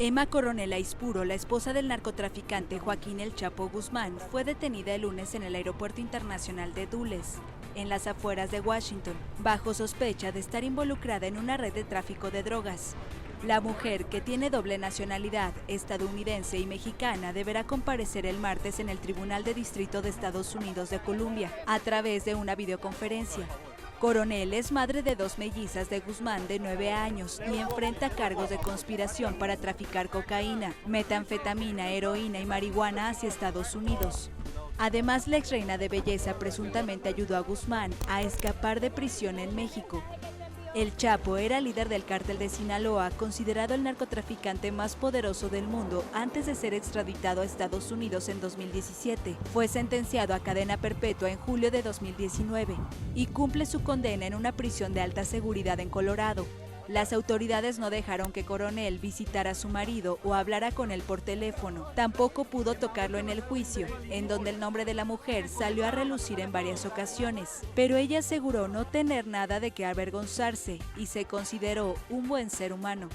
Emma Coronel Aispuro, la esposa del narcotraficante Joaquín El Chapo Guzmán, fue detenida el lunes en el Aeropuerto Internacional de Dulles, en las afueras de Washington, bajo sospecha de estar involucrada en una red de tráfico de drogas. La mujer, que tiene doble nacionalidad, estadounidense y mexicana, deberá comparecer el martes en el Tribunal de Distrito de Estados Unidos de Columbia, a través de una videoconferencia. Coronel es madre de dos mellizas de Guzmán de 9 años y enfrenta cargos de conspiración para traficar cocaína, metanfetamina, heroína y marihuana hacia Estados Unidos. Además, la ex reina de belleza presuntamente ayudó a Guzmán a escapar de prisión en México. El Chapo era líder del cártel de Sinaloa, considerado el narcotraficante más poderoso del mundo antes de ser extraditado a Estados Unidos en 2017. Fue sentenciado a cadena perpetua en julio de 2019 y cumple su condena en una prisión de alta seguridad en Colorado. Las autoridades no dejaron que Coronel visitara a su marido o hablara con él por teléfono. Tampoco pudo tocarlo en el juicio, en donde el nombre de la mujer salió a relucir en varias ocasiones. Pero ella aseguró no tener nada de qué avergonzarse y se consideró un buen ser humano.